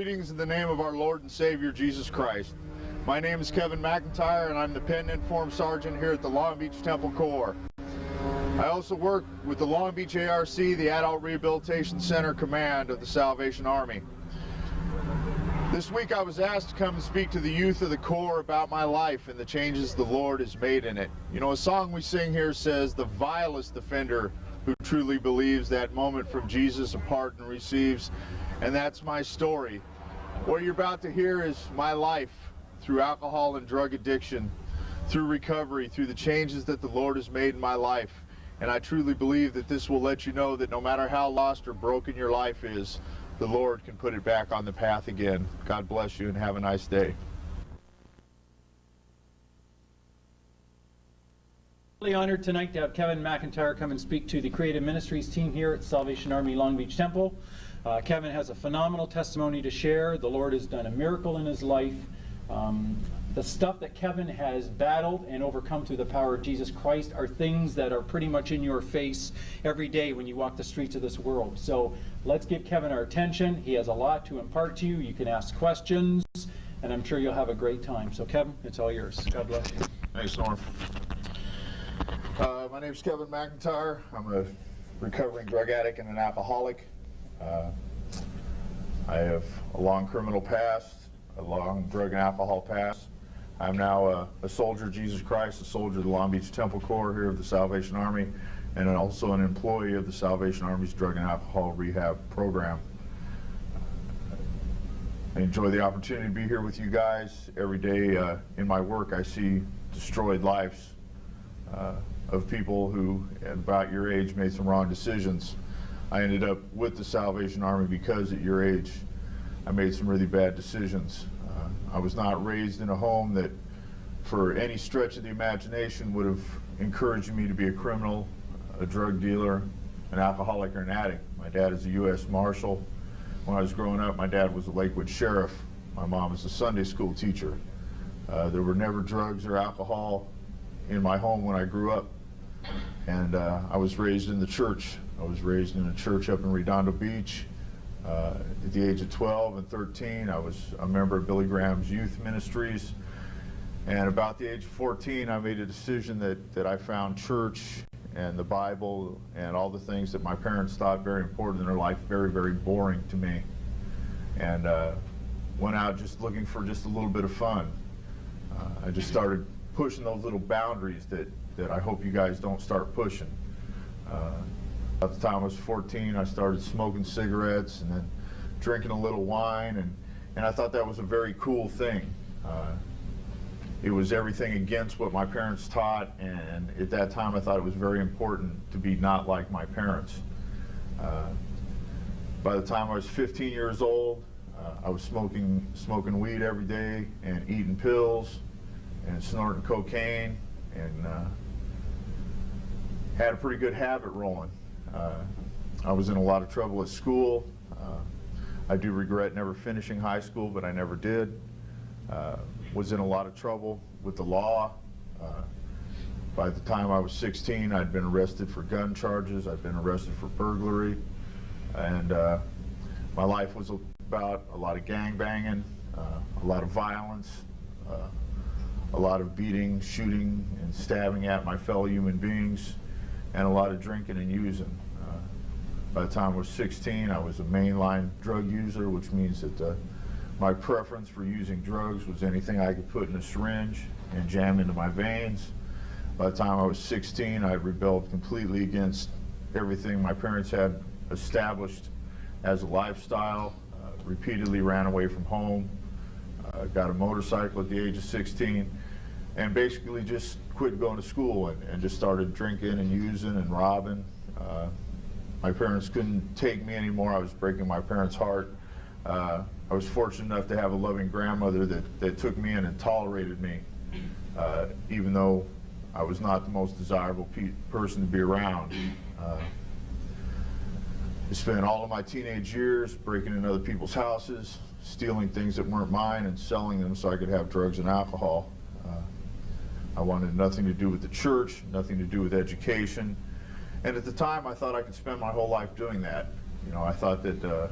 Greetings in the name of our Lord and Savior, Jesus Christ. My name is Kevin Macintyre, and I'm the Pen Informed Sergeant here at the Long Beach Temple Corps. I also work with the Long Beach ARC, the Adult Rehabilitation Center Command of the Salvation Army. This week I was asked to come and speak to the youth of the Corps about my life and the changes the Lord has made in it. You know, a song we sing here says, "The vilest offender who truly believes that moment from Jesus a pardon receives," and that's my story. What you're about to hear is my life through alcohol and drug addiction, through recovery, through the changes that the Lord has made in my life. And I truly believe that this will let you know that no matter how lost or broken your life is, the Lord can put it back on the path again. God bless you and have a nice day. Really honored tonight to have Kevin Macintyre come and speak to the Creative Ministries team here at Salvation Army Long Beach Temple. Kevin has a phenomenal testimony to share. The Lord has done a miracle in his life. The stuff that Kevin has battled and overcome through the power of Jesus Christ are things that are pretty much in your face every day when you walk the streets of this world. So let's give Kevin our attention. He has a lot to impart to you. You can ask questions, and I'm sure you'll have a great time. So Kevin, it's all yours. God bless you. Thanks, Norm. My name is Kevin Macintyre. I'm a recovering drug addict and an alcoholic. I have a long criminal past, a long drug and alcohol past. I'm now a soldier of Jesus Christ, a soldier of the Long Beach Temple Corps here of the Salvation Army, and also an employee of the Salvation Army's drug and alcohol rehab program. I enjoy the opportunity to be here with you guys. Every day in my work I see destroyed lives of people who, at about your age, made some wrong decisions. I ended up with the Salvation Army because at your age I made some really bad decisions. I was not raised in a home that for any stretch of the imagination would have encouraged me to be a criminal, a drug dealer, an alcoholic, or an addict. My dad is a U.S. Marshal. When I was growing up, my dad was a Lakewood sheriff. My mom was a Sunday school teacher. There were never drugs or alcohol in my home when I grew up. And I was raised in the church. I was raised in a church up in Redondo Beach. At the age of 12 and 13, I was a member of Billy Graham's youth ministries. And about the age of 14, I made a decision that I found church and the Bible and all the things that my parents thought very important in their life very, very boring to me. And went out just looking for just a little bit of fun. I just started pushing those little boundaries that I hope you guys don't start pushing. At the time I was 14, I started smoking cigarettes and then drinking a little wine, and I thought that was a very cool thing. It was everything against what my parents taught, and at that time I thought it was very important to be not like my parents. By the time I was 15 years old, I was smoking weed every day and eating pills and snorting cocaine, and had a pretty good habit rolling. I was in a lot of trouble at school. I do regret never finishing high school, but I never did. Was in a lot of trouble with the law. By the time I was 16, I'd been arrested for gun charges. I'd been arrested for burglary. And my life was about a lot of gang banging, a lot of violence, a lot of beating, shooting, and stabbing at my fellow human beings, and a lot of drinking and using. By the time I was 16, I was a mainline drug user, which means that my preference for using drugs was anything I could put in a syringe and jam into my veins. By the time I was 16, I rebelled completely against everything my parents had established as a lifestyle, repeatedly ran away from home, got a motorcycle at the age of 16, and basically just quit going to school and just started drinking and using and robbing. My parents couldn't take me anymore. I was breaking my parents' heart. I was fortunate enough to have a loving grandmother that took me in and tolerated me, even though I was not the most desirable person to be around. I spent all of my teenage years breaking in other people's houses, stealing things that weren't mine and selling them so I could have drugs and alcohol. I wanted nothing to do with the church, nothing to do with education. And at the time, I thought I could spend my whole life doing that. You know, I thought that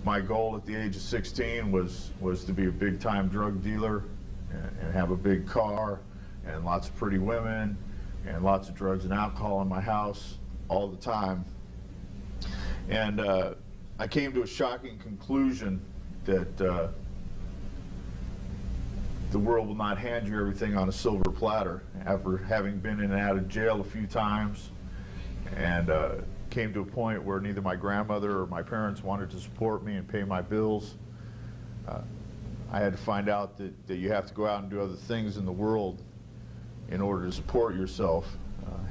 My goal at the age of 16 was to be a big-time drug dealer and have a big car and lots of pretty women and lots of drugs and alcohol in my house all the time. And I came to a shocking conclusion that the world will not hand you everything on a silver platter. After having been in and out of jail a few times, and came to a point where neither my grandmother or my parents wanted to support me and pay my bills, I had to find out that you have to go out and do other things in the world in order to support yourself.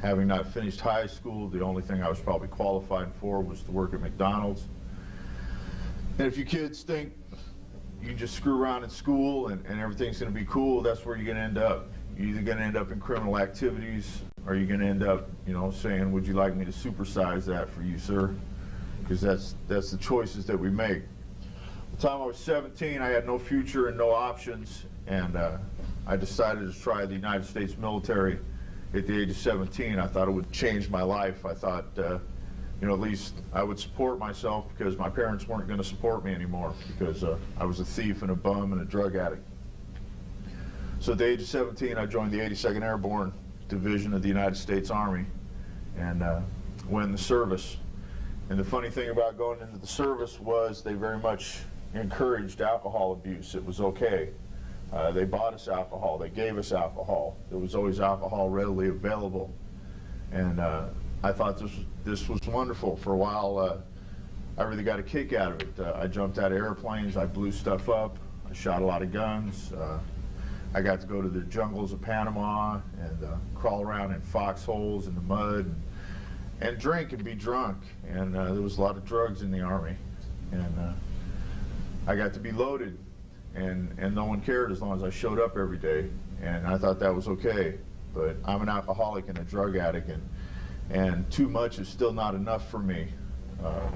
Having not finished high school, the only thing I was probably qualified for was to work at McDonald's. And if you kids think you can just screw around in school and everything's going to be cool, that's where you're going to end up. You're either going to end up in criminal activities, or you're going to end up, you know, saying, would you like me to supersize that for you, sir? Because that's the choices that we make. The time I was 17, I had no future and no options, and I decided to try the United States military at the age of 17. I thought it would change my life. I thought, you know, at least I would support myself, because my parents weren't going to support me anymore, because I was a thief and a bum and a drug addict. So at the age of 17, I joined the 82nd Airborne Division of the United States Army and went in the service. And the funny thing about going into the service was they very much encouraged alcohol abuse. It was okay. They bought us alcohol. They gave us alcohol. There was always alcohol readily available. And I thought this was wonderful. For a while, I really got a kick out of it. I jumped out of airplanes. I blew stuff up. I shot a lot of guns. I got to go to the jungles of Panama and crawl around in foxholes in the mud and drink and be drunk. And there was a lot of drugs in the Army. And I got to be loaded, and no one cared as long as I showed up every day. And I thought that was okay. But I'm an alcoholic and a drug addict, and too much is still not enough for me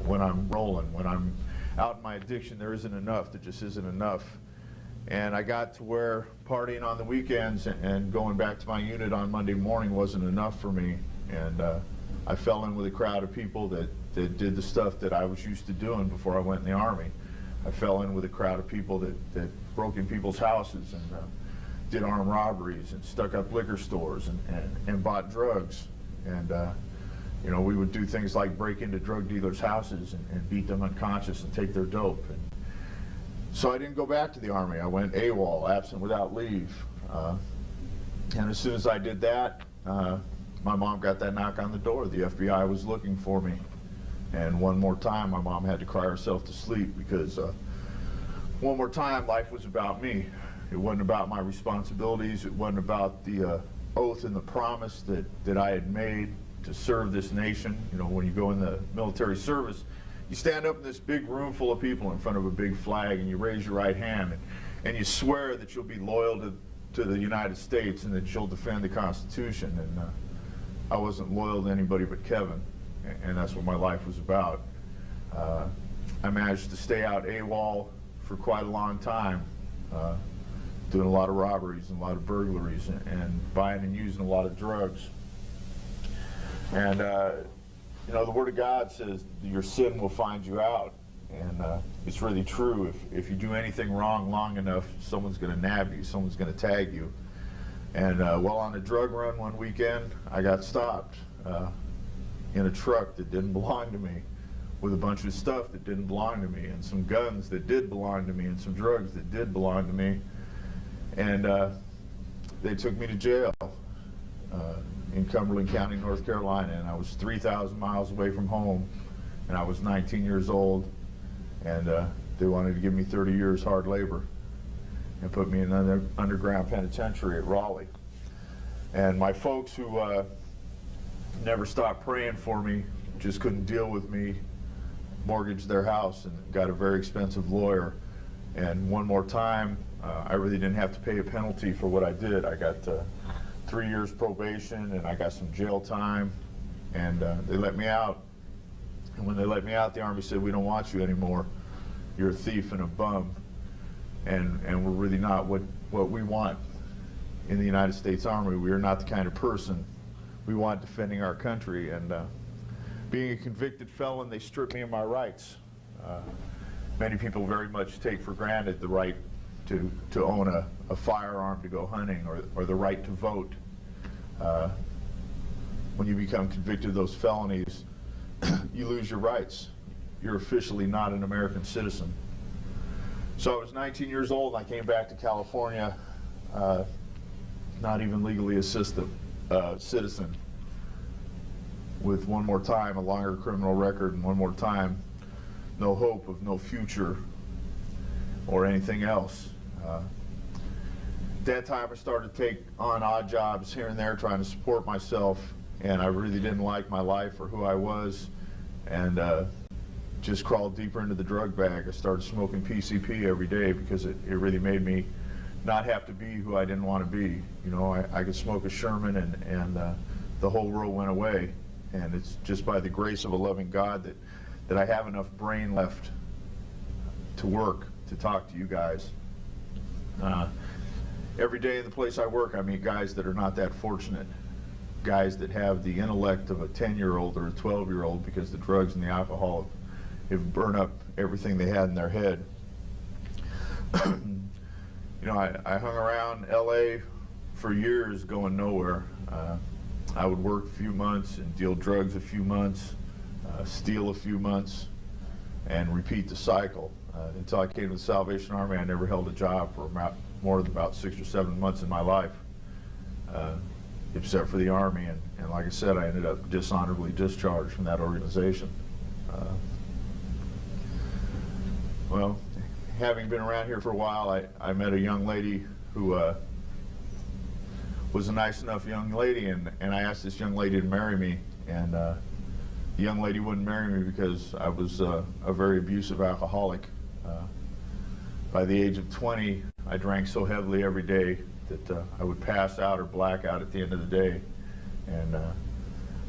when I'm rolling. When I'm out in my addiction, there isn't enough. There just isn't enough. And I got to where partying on the weekends and going back to my unit on Monday morning wasn't enough for me. And I fell in with a crowd of people that did the stuff that I was used to doing before I went in the Army. I fell in with a crowd of people that broke in people's houses and did armed robberies and stuck up liquor stores and bought drugs. And you know, we would do things like break into drug dealers' houses and beat them unconscious and take their dope. And so I didn't go back to the Army. I went AWOL, absent without leave. And as soon as I did that, my mom got that knock on the door. The FBI was looking for me. And one more time, my mom had to cry herself to sleep, because one more time, life was about me. It wasn't about my responsibilities. It wasn't about the oath and the promise that I had made to serve this nation. You know, when you go in the military service, you stand up in this big room full of people in front of a big flag, and you raise your right hand, and you swear that you'll be loyal to the United States and that you'll defend the Constitution. And I wasn't loyal to anybody but Kevin, and that's what my life was about. I managed to stay out AWOL for quite a long time, doing a lot of robberies and a lot of burglaries and buying and using a lot of drugs. And you know, the Word of God says your sin will find you out, and it's really true. If you do anything wrong long enough, someone's going to nab you, someone's going to tag you. And while on a drug run one weekend, I got stopped in a truck that didn't belong to me, with a bunch of stuff that didn't belong to me, and some guns that did belong to me, and some drugs that did belong to me. And they took me to jail in Cumberland County, North Carolina, and I was 3,000 miles away from home, and I was 19 years old, and they wanted to give me 30 years hard labor and put me in another underground penitentiary at Raleigh. And my folks, who never stopped praying for me, just couldn't deal with me, mortgaged their house and got a very expensive lawyer. And one more time, I really didn't have to pay a penalty for what I did. I got 3 years probation, and I got some jail time, and they let me out. And when they let me out, the Army said, "We don't want you anymore. You're a thief and a bum, and we're really not what we want in the United States Army. We are not the kind of person we want defending our country." And being a convicted felon, they stripped me of my rights. Many people very much take for granted the right to own a firearm to go hunting, or the right to vote. When you become convicted of those felonies, you lose your rights. You're officially not an American citizen. So I was 19 years old and I came back to California, not even legally a citizen, with one more time a longer criminal record and one more time no hope of no future or anything else. At that time I started to take on odd jobs here and there trying to support myself, and I really didn't like my life or who I was, and just crawled deeper into the drug bag. I started smoking PCP every day because it really made me not have to be who I didn't want to be. You know, I could smoke a Sherman and the whole world went away. And it's just by the grace of a loving God that I have enough brain left to work, to talk to you guys. Every day in the place I work, I meet guys that are not that fortunate. Guys that have the intellect of a 10-year-old or a 12-year-old because the drugs and the alcohol have burned up everything they had in their head. You know, I hung around LA for years going nowhere. I would work a few months and deal drugs a few months, steal a few months, and repeat the cycle. Until I came to the Salvation Army, I never held a job for more than about 6 or 7 months in my life, except for the Army. And like I said, I ended up dishonorably discharged from that organization. Well, having been around here for a while, I met a young lady who was a nice enough young lady, and I asked this young lady to marry me, and the young lady wouldn't marry me because I was a very abusive alcoholic. By the age of 20, I drank so heavily every day that I would pass out or black out at the end of the day, and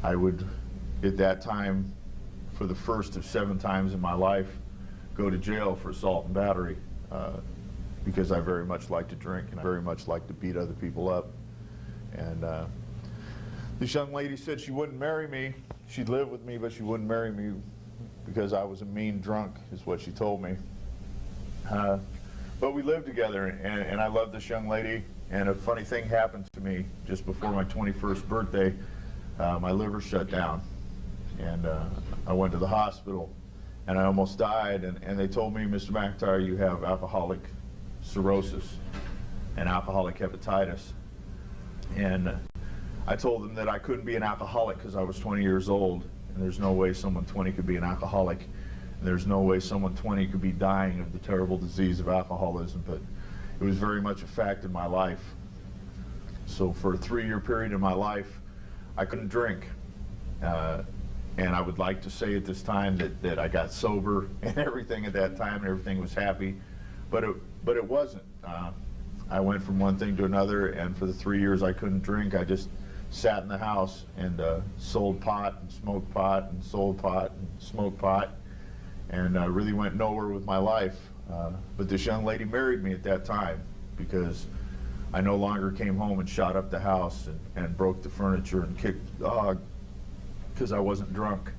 I would, at that time, for the first of 7 times in my life, go to jail for assault and battery because I very much like to drink and I very much like to beat other people up. And this young lady said she wouldn't marry me. She'd live with me, but she wouldn't marry me because I was a mean drunk, is what she told me. But we lived together, and I loved this young lady. And a funny thing happened to me just before my 21st birthday. My liver shut down, and I went to the hospital, and I almost died. And they told me, Mr. Macintyre, you have alcoholic cirrhosis and alcoholic hepatitis. And I told them that I couldn't be an alcoholic because I was 20 years old, and there's no way someone 20 could be an alcoholic, and there's no way someone 20 could be dying of the terrible disease of alcoholism, but it was very much a fact in my life. So for a 3-year period in my life, I couldn't drink. And I would like to say at this time that I got sober and everything at that time, and everything was happy, but it wasn't. I went from one thing to another, and for the 3 years I couldn't drink, I just sat in the house and sold pot and smoked pot and sold pot and smoked pot, and really went nowhere with my life. But this young lady married me at that time because I no longer came home and shot up the house and broke the furniture and kicked the dog because I wasn't drunk.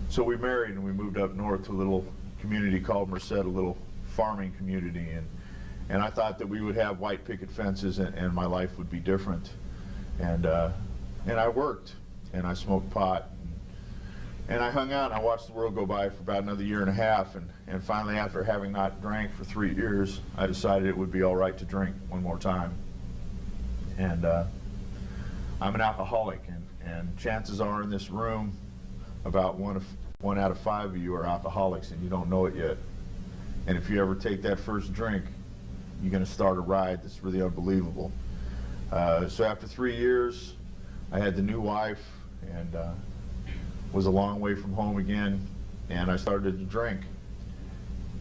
So we married and we moved up north to a little community called Merced, a little farming community, and I thought that we would have white picket fences and my life would be different. And I worked and I smoked pot and I hung out and I watched the world go by for about another 1.5 years, and finally, after having not drank for 3 years, I decided it would be all right to drink one more time. And I'm an alcoholic, and chances are in this room about one out of 5 of you are alcoholics and you don't know it yet. And if you ever take that first drink, you're going to start a ride that's really unbelievable. So after 3 years, I had the new wife and was a long way from home again, and I started to drink.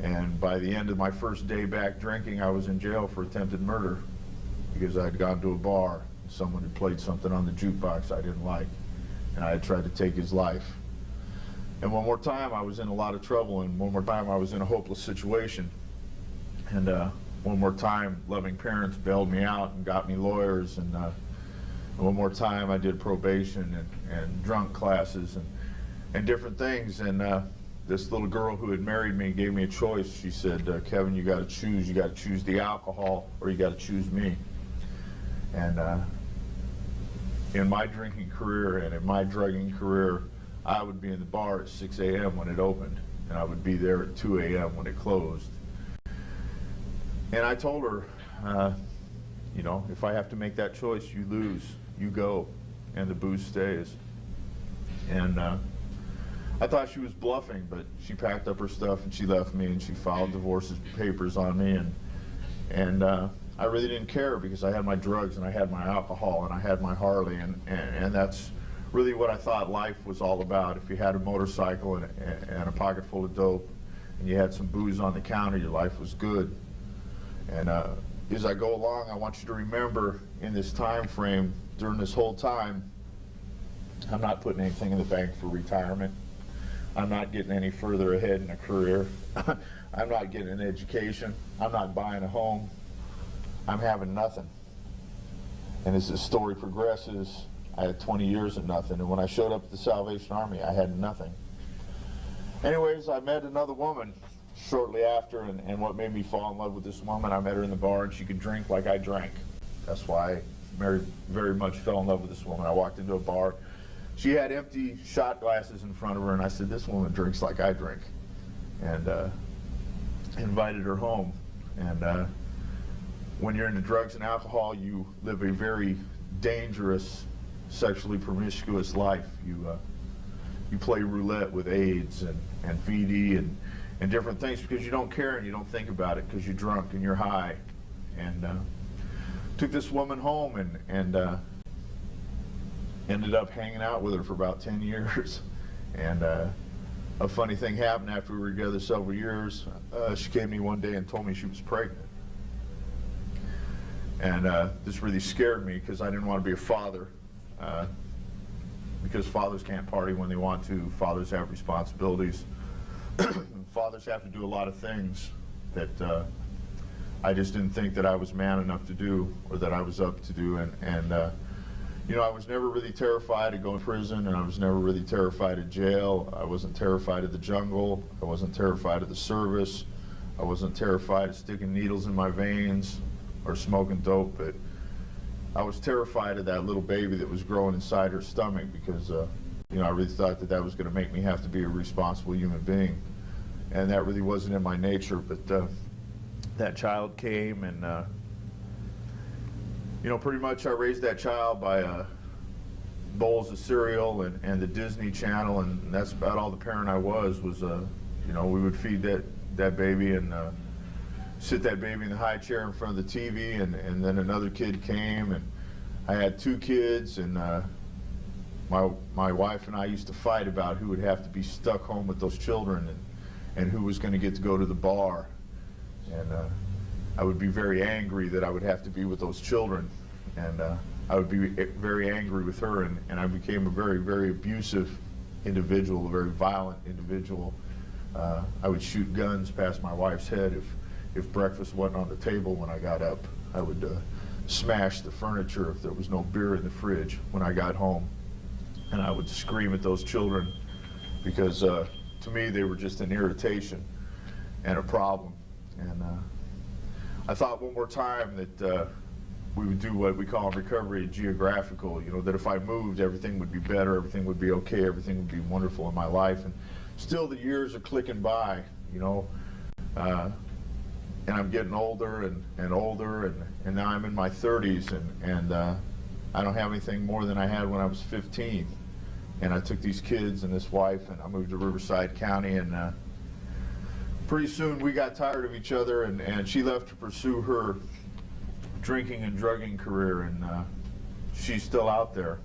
And by the end of my first day back drinking, I was in jail for attempted murder because I had gone to a bar. Someone had played something on the jukebox I didn't like, and I had tried to take his life. And one more time, I was in a lot of trouble, and one more time, I was in a hopeless situation. And one more time, loving parents bailed me out and got me lawyers, and one more time, I did probation and drunk classes and different things. And this little girl who had married me gave me a choice. She said, Kevin, you got to choose. You got to choose the alcohol, or you got to choose me. And in my drinking career and in my drugging career, I would be in the bar at 6 a.m. when it opened, and I would be there at 2 a.m. when it closed. And I told her, you know, if I have to make that choice, you lose, you go, and the booze stays. And I thought she was bluffing, but she packed up her stuff and she left me, and she filed divorce papers on me, and I really didn't care, because I had my drugs and I had my alcohol and I had my Harley, and that's really what I thought life was all about. If you had a motorcycle and a pocket full of dope and you had some booze on the counter, your life was good. And as I go along, I want you to remember, in this time frame, during this whole time, I'm not putting anything in the bank for retirement. I'm not getting any further ahead in a career. I'm not getting an education. I'm not buying a home. I'm having nothing. And as the story progresses, I had 20 years of nothing. And when I showed up at the Salvation Army, I had nothing. Anyways, I met another woman shortly after, and what made me fall in love with this woman, I met her in the bar, and she could drink like I drank. That's why I very much fell in love with this woman. I walked into a bar. She had empty shot glasses in front of her, and I said, this woman drinks like I drink. And invited her home. And when you're into drugs and alcohol, you live a very dangerous, sexually promiscuous life. You play roulette with AIDS and VD and different things, because you don't care and you don't think about it, because you're drunk and you're high. And took this woman home and ended up hanging out with her for about 10 years. And a funny thing happened after we were together several years. She came to me one day and told me she was pregnant. And this really scared me, because I didn't want to be a father, because fathers can't party when they want to. Fathers have responsibilities. Fathers have to do a lot of things that I just didn't think that I was man enough to do, or that I was up to do. And you know, I was never really terrified of going to prison, and I was never really terrified of jail. I wasn't terrified of the jungle. I wasn't terrified of the service. I wasn't terrified of sticking needles in my veins or smoking dope, but I was terrified of that little baby that was growing inside her stomach, because you know, I really thought that that was going to make me have to be a responsible human being, and that really wasn't in my nature. But that child came, and you know, pretty much I raised that child by bowls of cereal and the Disney Channel, and that's about all the parent I was. You know, we would feed that baby and sit that baby in the high chair in front of the TV, and then another kid came, and I had 2 kids, and my wife and I used to fight about who would have to be stuck home with those children, and who was going to get to go to the bar. And I would be very angry that I would have to be with those children, and I would be very angry with her, and I became a very, very abusive individual, a very violent individual. I would shoot guns past my wife's head if breakfast wasn't on the table when I got up. I would smash the furniture if there was no beer in the fridge when I got home. And I would scream at those children, because to me they were just an irritation and a problem. And I thought one more time that we would do what we call in recovery geographical, you know, that if I moved, everything would be better, everything would be okay, everything would be wonderful in my life. And still the years are clicking by, you know. And I'm getting older and older, and now I'm in my 30s, and I don't have anything more than I had when I was 15. And I took these kids and this wife, and I moved to Riverside County, and pretty soon we got tired of each other, and she left to pursue her drinking and drugging career, and she's still out there.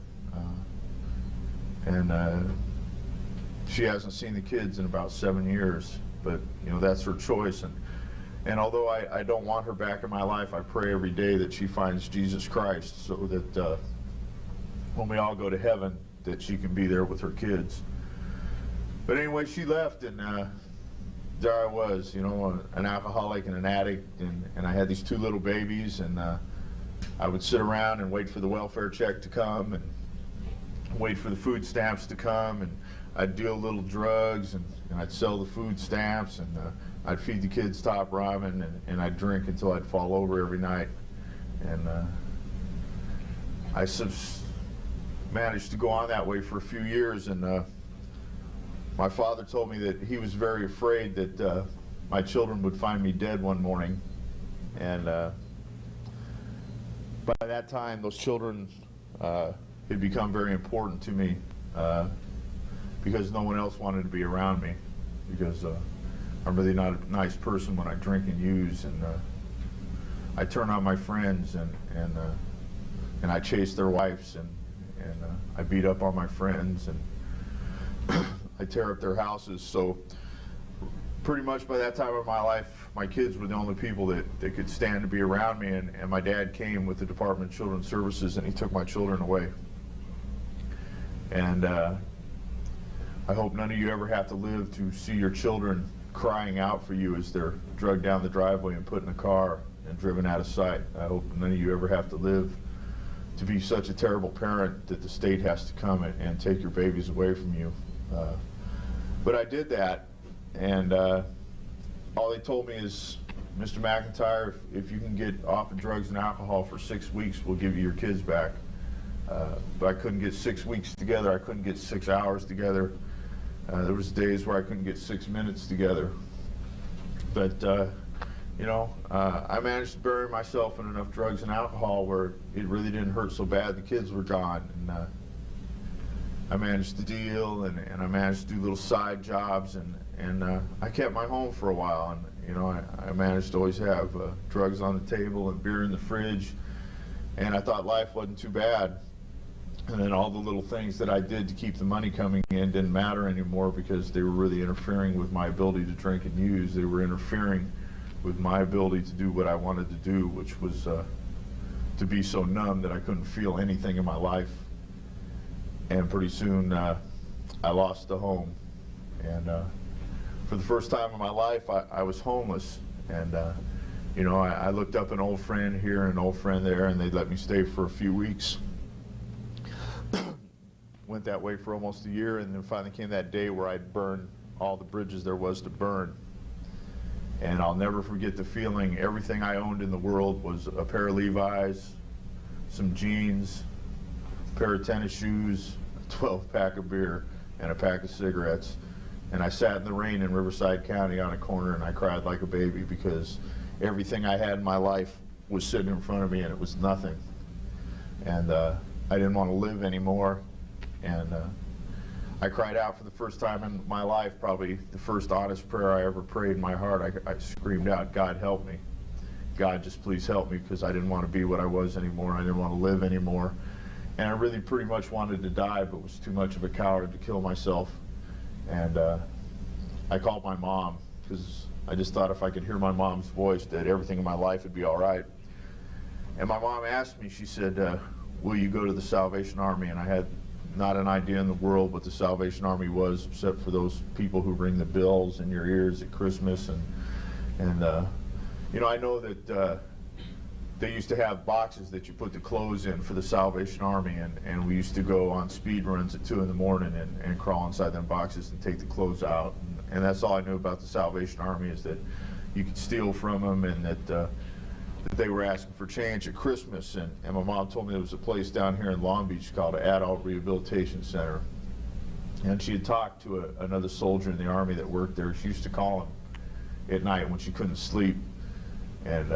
And she hasn't seen the kids in about 7 years, but you know, that's her choice. And although I don't want her back in my life, I pray every day that she finds Jesus Christ, so that when we all go to heaven, that she can be there with her kids. But anyway, she left, and there I was, you know, an alcoholic and an addict, and I had these 2 little babies, and I would sit around and wait for the welfare check to come, and wait for the food stamps to come, and I'd deal little drugs, and I'd sell the food stamps, and I'd feed the kids top ramen, and I'd drink until I'd fall over every night. And I managed to go on that way for a few years, and my father told me that he was very afraid that my children would find me dead one morning. And by that time, those children had become very important to me because no one else wanted to be around me, because I'm really not a nice person when I drink and use, and I turn on my friends, and I chase their wives, and I beat up on my friends, and I tear up their houses. So pretty much by that time of my life, my kids were the only people that could stand to be around me, and my dad came with the Department of Children's Services, and he took my children away. And I hope none of you ever have to live to see your children crying out for you as they're dragged down the driveway and put in a car and driven out of sight. I hope none of you ever have to live to be such a terrible parent that the state has to come and take your babies away from you. But I did that, and all they told me is, Mr. Macintyre, if you can get off of drugs and alcohol for 6 weeks, we'll give you your kids back. But I couldn't get 6 weeks together. I couldn't get 6 hours together. There was days where I couldn't get 6 minutes together. But you know, I managed to bury myself in enough drugs and alcohol where it really didn't hurt so bad. The kids were gone, and I managed to deal, and I managed to do little side jobs, and I kept my home for a while. And you know, I managed to always have drugs on the table and beer in the fridge, and I thought life wasn't too bad. And then all the little things that I did to keep the money coming in didn't matter anymore, because they were really interfering with my ability to drink and use. They were interfering with my ability to do what I wanted to do, which was to be so numb that I couldn't feel anything in my life. And pretty soon I lost the home. And for the first time in my life, I was homeless. And you know, I looked up an old friend here and an old friend there, and they let me stay for a few weeks. Went that way for almost a year, and then finally came that day where I'd burned all the bridges there was to burn. And I'll never forget the feeling. Everything I owned in the world was a pair of Levi's, some jeans, a pair of tennis shoes, a 12-pack of beer, and a pack of cigarettes. And I sat in the rain in Riverside County on a corner, and I cried like a baby, because everything I had in my life was sitting in front of me, and it was nothing. And I didn't want to live anymore. And I cried out for the first time in my life, probably the first honest prayer I ever prayed in my heart. I screamed out, God help me. God, just please help me, because I didn't want to be what I was anymore. I didn't want to live anymore. And I really pretty much wanted to die, but was too much of a coward to kill myself. And I called my mom, because I just thought if I could hear my mom's voice that everything in my life would be all right. And my mom asked me, she said, will you go to the Salvation Army? And I had not an idea in the world what the Salvation Army was, except for those people who ring the bells in your ears at Christmas. And you know, I know that they used to have boxes that you put the clothes in for the Salvation Army, and we used to go on speed runs at 2 in the morning and crawl inside them boxes and take the clothes out. And that's all I knew about the Salvation Army, is that you could steal from them, and that they were asking for change at Christmas. And my mom told me there was a place down here in Long Beach called an Adult Rehabilitation Center. And she had talked to another soldier in the Army that worked there. She used to call him at night when she couldn't sleep. And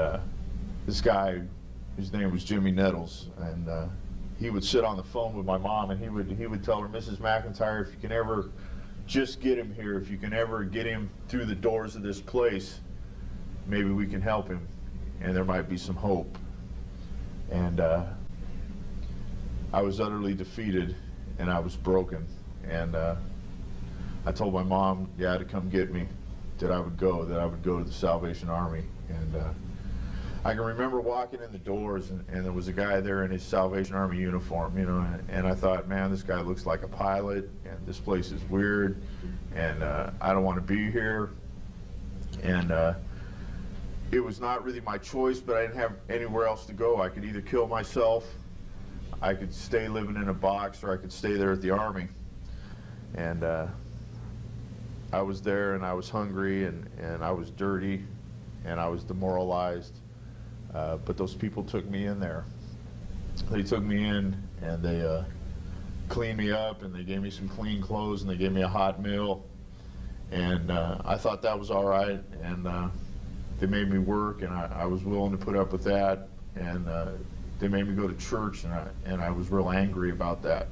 this guy, his name was Jimmy Nettles, and he would sit on the phone with my mom, and he would tell her, Mrs. McIntyre, if you can ever just get him here, if you can ever get him through the doors of this place, maybe we can help him, and there might be some hope. And I was utterly defeated, and I was broken. And I told my mom, yeah, to come get me, that I would go to the Salvation Army. And I can remember walking in the doors, and there was a guy there in his Salvation Army uniform, you know, and I thought, man, this guy looks like a pilot, and this place is weird, and I don't want to be here. And it was not really my choice, but I didn't have anywhere else to go. I could either kill myself, I could stay living in a box, or I could stay there at the Army. And I was there, and I was hungry, and I was dirty, and I was demoralized. But those people took me in there. They took me in, and they cleaned me up, and they gave me some clean clothes, and they gave me a hot meal. And I thought that was all right, and they made me work, and I was willing to put up with that. And they made me go to church, and I was real angry about that.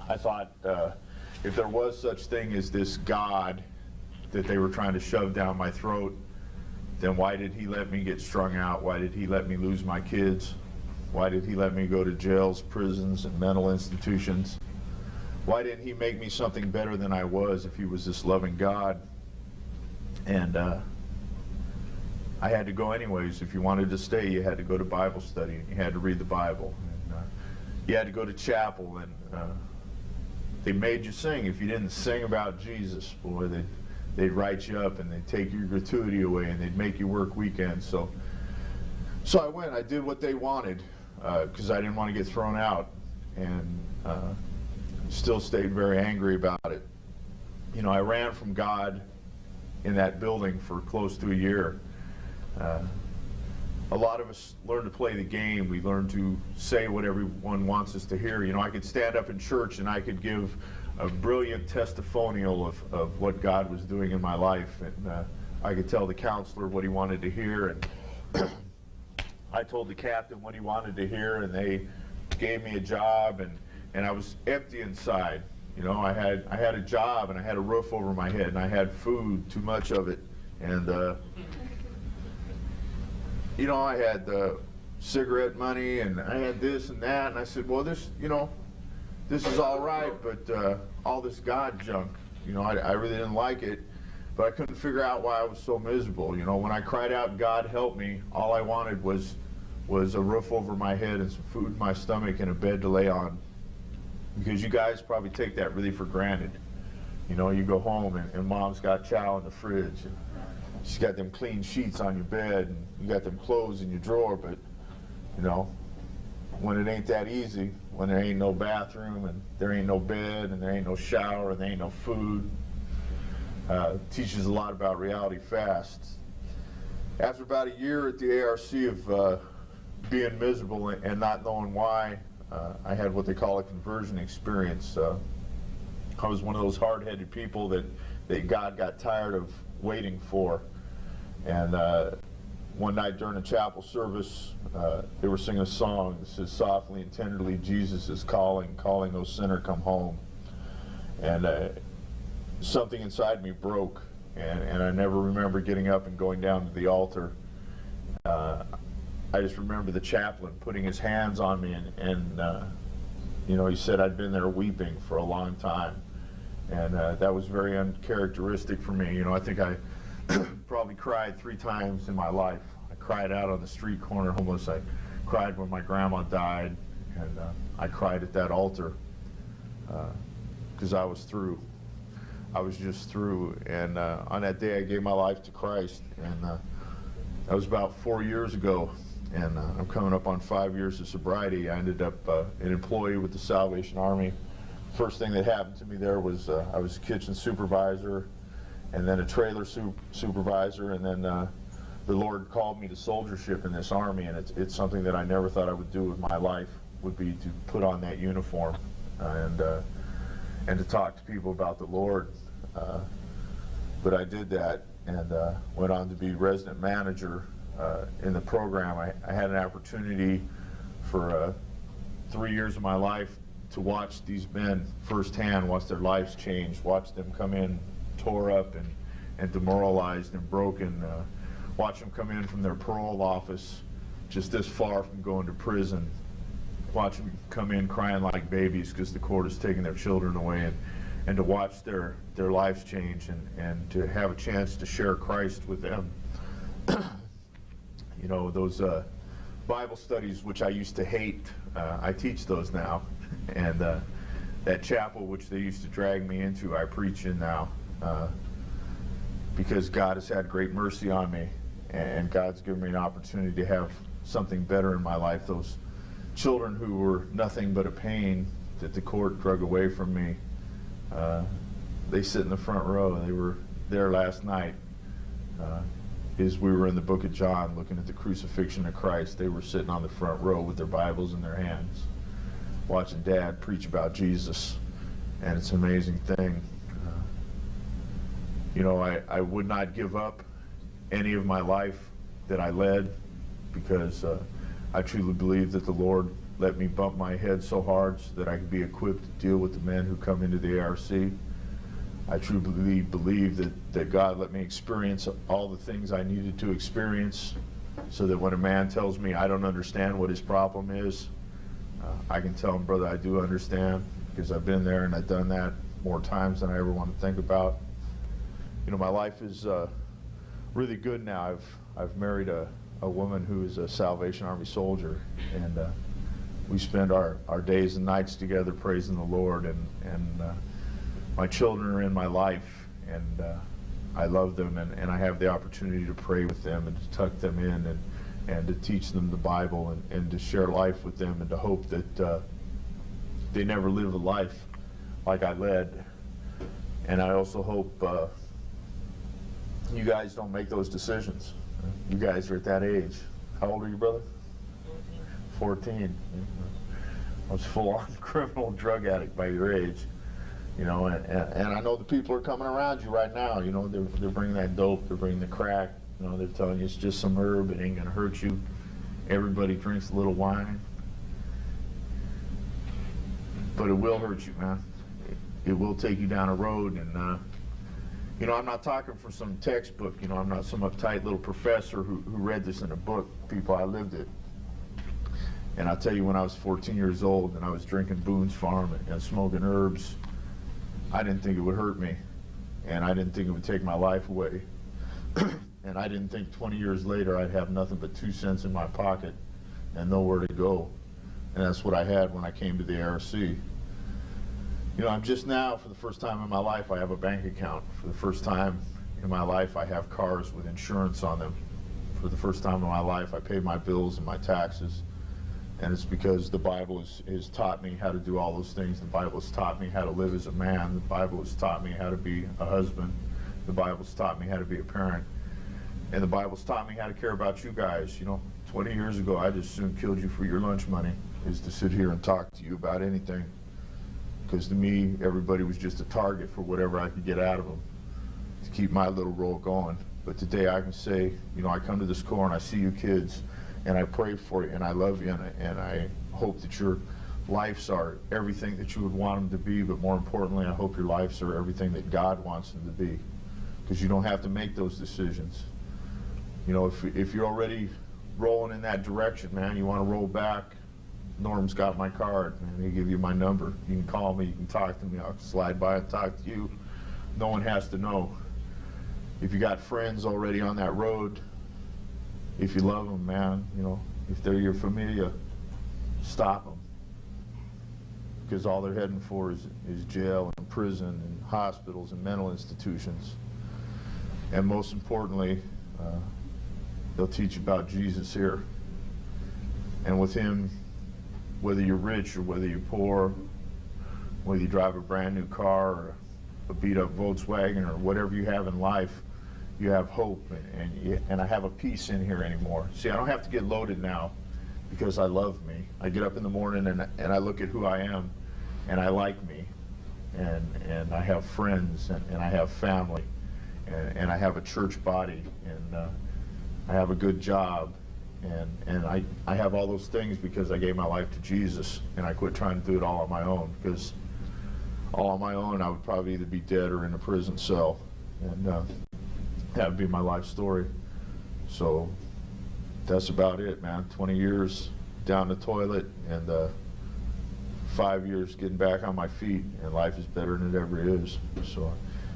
I thought if there was such thing as this God that they were trying to shove down my throat, then why did he let me get strung out? Why did he let me lose my kids? Why did he let me go to jails, prisons, and mental institutions? Why didn't he make me something better than I was if he was this loving God? And I had to go anyways. If you wanted to stay, you had to go to Bible study, and you had to read the Bible. And, you had to go to chapel, and they made you sing. If you didn't sing about Jesus, boy, they'd write you up, and they'd take your gratuity away, and they'd make you work weekends. So I went. I did what they wanted because I didn't want to get thrown out, and still stayed very angry about it. You know, I ran from God in that building for close to a year. A lot of us learn to play the game. We learn to say what everyone wants us to hear. You know, I could stand up in church and I could give a brilliant testimonial of what God was doing in my life. And I could tell the counselor what he wanted to hear. And I told the captain what he wanted to hear, and they gave me a job, and I was empty inside. You know, I had a job, and I had a roof over my head, and I had food, too much of it. And you know, I had cigarette money, and I had this and that, and I said, well, this is all right, but all this God junk, you know, I really didn't like it, but I couldn't figure out why I was so miserable. You know, when I cried out, God help me, all I wanted was a roof over my head and some food in my stomach and a bed to lay on. Because you guys probably take that really for granted. You know, you go home, and mom's got chow in the fridge, and she's got them clean sheets on your bed, and you got them clothes in your drawer. But, you know, when it ain't that easy, when there ain't no bathroom, and there ain't no bed, and there ain't no shower, and there ain't no food, teaches a lot about reality fast. After about a year at the ARC of being miserable and not knowing why, I had what they call a conversion experience. I was one of those hard-headed people that God got tired of waiting for. And one night during a chapel service, they were singing a song that says, softly and tenderly, Jesus is calling, calling, O sinner, come home. And something inside me broke, and I never remember getting up and going down to the altar. I just remember the chaplain putting his hands on me, and you know, he said I'd been there weeping for a long time. And that was very uncharacteristic for me. You know, I think I probably cried 3 times in my life. I cried out on the street corner homeless. I cried when my grandma died, and I cried at that altar because I was through. I was just through. And on that day, I gave my life to Christ, and that was about 4 years ago. And I'm coming up on 5 years of sobriety. I ended up an employee with the Salvation Army. First thing that happened to me there was I was a kitchen supervisor, and then a trailer supervisor, and then the Lord called me to soldiership in this army, and it's something that I never thought I would do with my life, would be to put on that uniform and to talk to people about the Lord. But I did that, and went on to be resident manager in the program. I had an opportunity for 3 years of my life to watch these men firsthand, watch their lives change, watch them come in tore up and demoralized and broken, watch them come in from their parole office just this far from going to prison, watch them come in crying like babies because the court has taken their children away, and to watch their lives change, and to have a chance to share Christ with them. You know, those Bible studies, which I used to hate, I teach those now. And that chapel, which they used to drag me into, I preach in now. Because God has had great mercy on me, and God's given me an opportunity to have something better in my life. Those children who were nothing but a pain that the court drug away from me, they sit in the front row. They were there last night. As we were in the book of John looking at the crucifixion of Christ, they were sitting on the front row with their Bibles in their hands, watching Dad preach about Jesus. And it's an amazing thing. You know, I would not give up any of my life that I led, because I truly believe that the Lord let me bump my head so hard so that I could be equipped to deal with the men who come into the ARC. I truly believe that God let me experience all the things I needed to experience, so that when a man tells me I don't understand what his problem is, I can tell him, brother, I do understand, because I've been there and I've done that more times than I ever want to think about. You know, my life is really good now. I've married a woman who is a Salvation Army soldier, and we spend our days and nights together praising the Lord, and my children are in my life, and I love them, and I have the opportunity to pray with them and to tuck them in and to teach them the Bible and to share life with them, and to hope that they never live a life like I led. And I also hope you guys don't make those decisions. You guys are at that age. How old are you, brother? 14. I was full-on criminal drug addict by your age. You know, and I know the people are coming around you right now. You know, they're bringing that dope, they're bringing the crack. You know, they're telling you it's just some herb, it ain't gonna hurt you. Everybody drinks a little wine. But it will hurt you, man. It will take you down a road, and you know, I'm not talking from some textbook. You know, I'm not some uptight little professor who read this in a book. People, I lived it. And I'll tell you, when I was 14 years old and I was drinking Boone's Farm and smoking herbs, I didn't think it would hurt me, and I didn't think it would take my life away. And I didn't think 20 years later I'd have nothing but 2 cents in my pocket and nowhere to go. And that's what I had when I came to the ARC. You know, I'm just now, for the first time in my life, I have a bank account. For the first time in my life, I have cars with insurance on them. For the first time in my life, I pay my bills and my taxes. And it's because the Bible has taught me how to do all those things. The Bible has taught me how to live as a man. The Bible has taught me how to be a husband. The Bible's taught me how to be a parent. And the Bible's taught me how to care about you guys. You know, 20 years ago, I just soon killed you for your lunch money, is to sit here and talk to you about anything. Because to me, everybody was just a target for whatever I could get out of them to keep my little role going. But today I can say, you know, I come to this Corps and I see you kids, and I pray for you, and I love you, and I hope that your lives are everything that you would want them to be, but more importantly, I hope your lives are everything that God wants them to be, because you don't have to make those decisions. You know, if you're already rolling in that direction, man, you want to roll back, Norm's got my card, and he'll give you my number. You can call me, you can talk to me, I'll slide by and talk to you. No one has to know. If you got friends already on that road, if you love them, man, you know, if they're your familia, stop them. Because all they're heading for is jail and prison and hospitals and mental institutions. And most importantly, they'll teach you about Jesus here. And with him, whether you're rich or whether you're poor, whether you drive a brand new car or a beat up Volkswagen or whatever you have in life, you have hope, and I have a peace in here anymore. See, I don't have to get loaded now because I love me. I get up in the morning and I look at who I am, and I like me, and I have friends, and I have family, and I have a church body, and I have a good job, and I have all those things because I gave my life to Jesus, and I quit trying to do it all on my own, because all on my own I would probably either be dead or in a prison cell, and that would be my life story. So that's about it, man. 20 years down the toilet, and 5 years getting back on my feet, and life is better than it ever is. So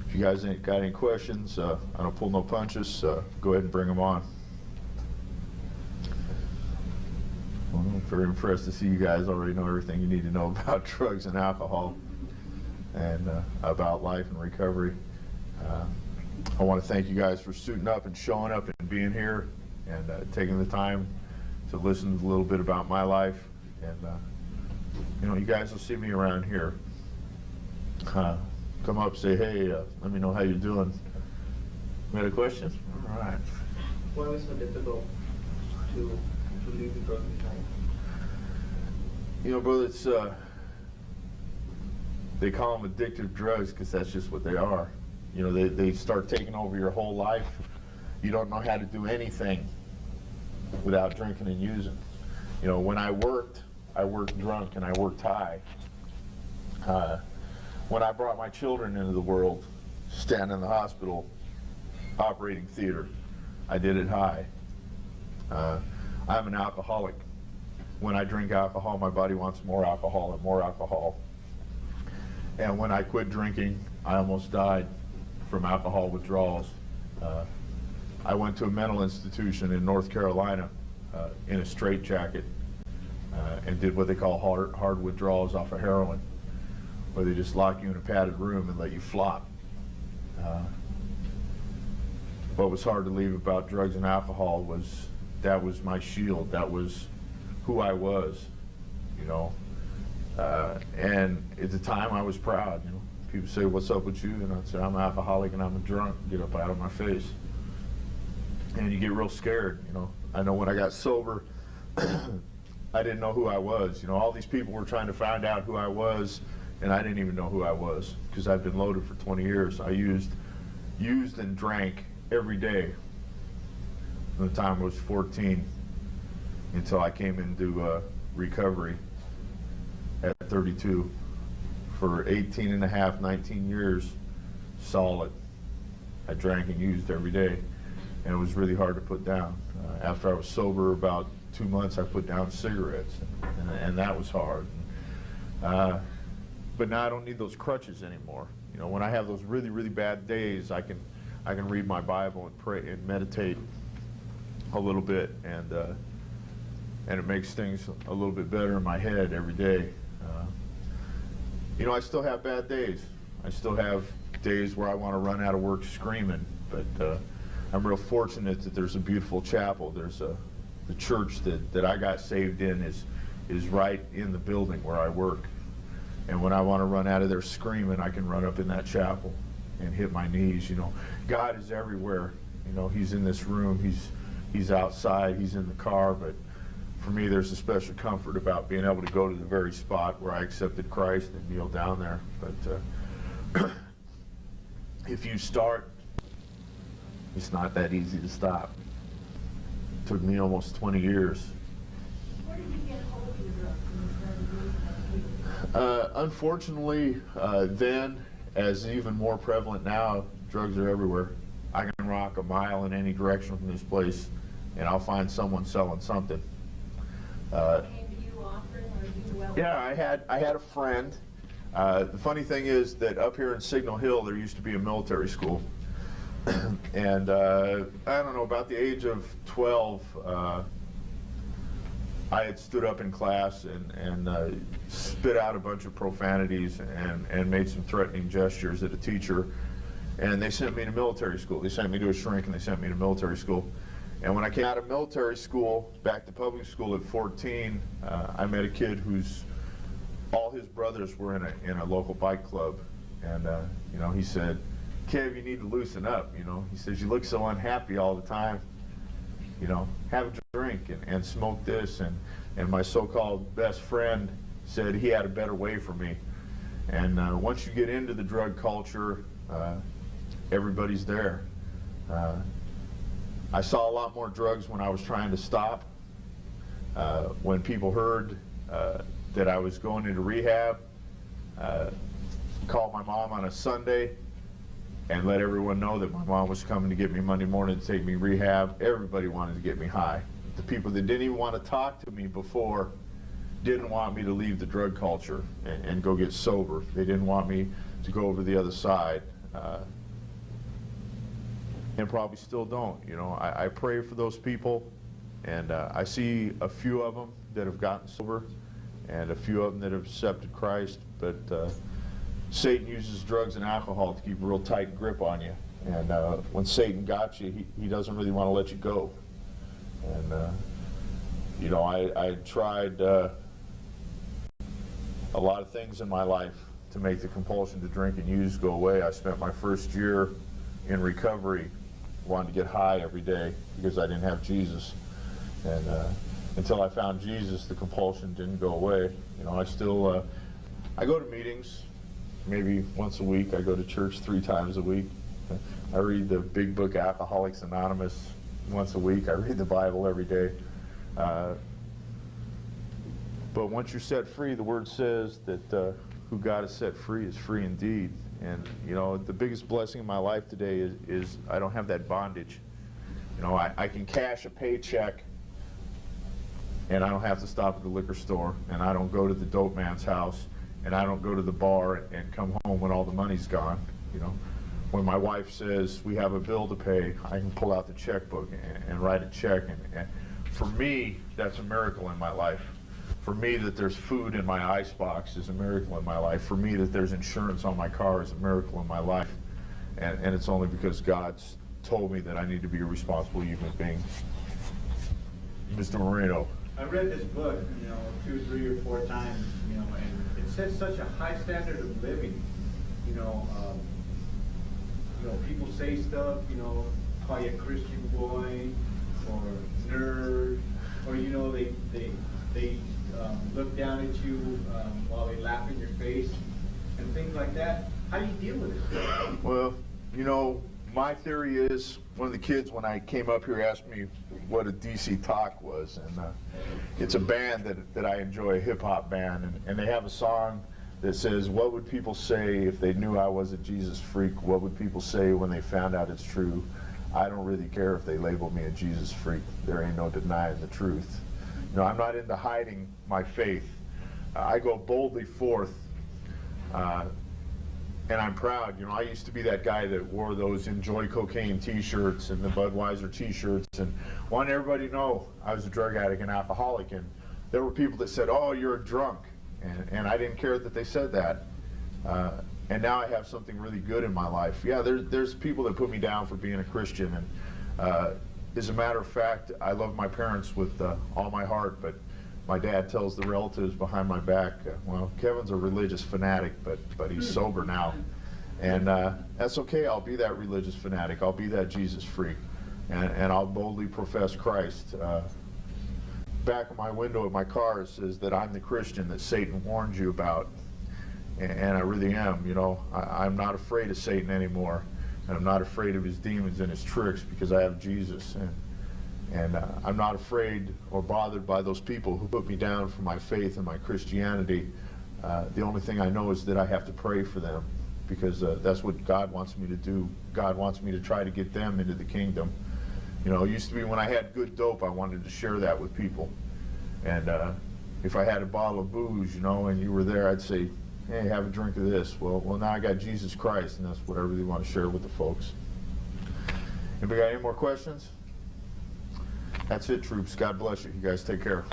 if you guys ain't got any questions, I don't pull no punches, go ahead and bring them on. Well, I'm very impressed to see you guys already know everything you need to know about drugs and alcohol, and about life and recovery. I want to thank you guys for suiting up and showing up and being here, and taking the time to listen a little bit about my life. And You guys will see me around here. Come up, say, hey, let me know how you're doing. You had a question? All right. Why was it so difficult to leave the drug behind? Brother, it's they call them addictive drugs because that's just what they are. They start taking over your whole life. You don't know how to do anything without drinking and using. When I worked drunk and I worked high. When I brought my children into the world, standing in the hospital, operating theater, I did it high. I'm an alcoholic. When I drink alcohol, my body wants more alcohol and more alcohol. And when I quit drinking, I almost died from alcohol withdrawals. I went to a mental institution in North Carolina in a straitjacket and did what they call hard withdrawals off of heroin, where they just lock you in a padded room and let you flop. What was hard to leave about drugs and alcohol was that was my shield. That was who I was, and at the time I was proud. People say, "What's up with you?" And I'd say, "I'm an alcoholic and I'm a drunk." Get up out of my face, and you get real scared. I know when I got sober, I didn't know who I was. All these people were trying to find out who I was, and I didn't even know who I was because I've been loaded for 20 years. I used and drank every day from the time I was 14 until I came into recovery at 32 for 18 and a half, 19 years solid. I drank and used every day, and it was really hard to put down. After I was sober about 2 months, I put down cigarettes, and that was hard. But now I don't need those crutches anymore. When I have those really, really bad days, I can read my Bible and pray and meditate a little bit, and it makes things a little bit better in my head every day. I still have bad days. I still have days where I want to run out of work screaming, but I'm real fortunate that there's a beautiful chapel. There's the church that I got saved in is right in the building where I work. And when I want to run out of there screaming, I can run up in that chapel and hit my knees. God is everywhere. He's in this room. He's outside. He's in the car. But for me, there's a special comfort about being able to go to the very spot where I accepted Christ and kneel down there. But if you start, it's not that easy to stop. It took me almost 20 years. Where did you get hold of your drugs when you started using them? Unfortunately, then, as even more prevalent now, drugs are everywhere. I can walk a mile in any direction from this place, and I'll find someone selling something. Came to you offering, or you well? Yeah, I had a friend. The funny thing is that up here in Signal Hill, there used to be a military school. And I don't know, about the age of 12, I had stood up in class and spit out a bunch of profanities and made some threatening gestures at a teacher. And they sent me to military school. They sent me to a shrink and they sent me to military school. And when I came out of military school, back to public school at 14, I met a kid whose all his brothers were in a local bike club. And he said, "Kev, you need to loosen up." He says, "You look so unhappy all the time. Have a drink and smoke this." And my so-called best friend said he had a better way for me. And once you get into the drug culture, everybody's there. I saw a lot more drugs when I was trying to stop. When people heard that I was going into rehab, called my mom on a Sunday and let everyone know that my mom was coming to get me Monday morning to take me rehab. Everybody wanted to get me high. The people that didn't even want to talk to me before didn't want me to leave the drug culture and go get sober. They didn't want me to go over to the other side. And probably still don't. I pray for those people, and I see a few of them that have gotten sober and a few of them that have accepted Christ, but Satan uses drugs and alcohol to keep a real tight grip on you. And when Satan got you, he doesn't really want to let you go. And I tried a lot of things in my life to make the compulsion to drink and use go away. I spent my first year in recovery wanting to get high every day because I didn't have Jesus. And until I found Jesus, the compulsion didn't go away. You know, I still, I go to meetings maybe once a week. I go to church 3 times a week. I read the big book Alcoholics Anonymous once a week. I read the Bible every day. But once you're set free, the Word says that who God has set free is free indeed. And, you know, the biggest blessing in my life today is I don't have that bondage. You know, I can cash a paycheck, and I don't have to stop at the liquor store, and I don't go to the dope man's house, and I don't go to the bar and come home when all the money's gone. You know, when my wife says we have a bill to pay, I can pull out the checkbook and write a check. And for me, that's a miracle in my life. For me, that there's food in my icebox is a miracle in my life. For me, that there's insurance on my car is a miracle in my life. And it's only because God's told me that I need to be a responsible human being. Mr. Moreno. I read this book, 2, 3, or 4 times, and it sets such a high standard of living. People say stuff, call you a Christian boy or nerd, or they look down at you while they laugh in your face and things like that. How do you deal with it? Well, my theory is, one of the kids when I came up here asked me what a DC Talk was, and it's a band that I enjoy, a hip-hop band, and they have a song that says, what would people say if they knew I was a Jesus freak? What would people say when they found out it's true? I don't really care if they label me a Jesus freak. There ain't no denying the truth. I'm not into hiding my faith. I go boldly forth, and I'm proud. I used to be that guy that wore those Enjoy Cocaine t-shirts and the Budweiser t-shirts and wanted everybody to know I was a drug addict and alcoholic. And there were people that said, oh, you're a drunk. And I didn't care that they said that. And now I have something really good in my life. Yeah, there's people that put me down for being a Christian. And as a matter of fact, I love my parents with all my heart, but my dad tells the relatives behind my back, well, Kevin's a religious fanatic, but he's sober now. And that's okay. I'll be that religious fanatic. I'll be that Jesus freak. And I'll boldly profess Christ. Back of my window of my car says that I'm the Christian that Satan warned you about. And I really am. I'm not afraid of Satan anymore. And I'm not afraid of his demons and his tricks because I have Jesus. And I'm not afraid or bothered by those people who put me down for my faith and my Christianity. The only thing I know is that I have to pray for them because that's what God wants me to do. God wants me to try to get them into the kingdom. It used to be when I had good dope, I wanted to share that with people. And if I had a bottle of booze, and you were there, I'd say, hey, have a drink of this. Well, now I got Jesus Christ, and that's what I really want to share with the folks. Anybody got any more questions? That's it, troops. God bless you. You guys take care.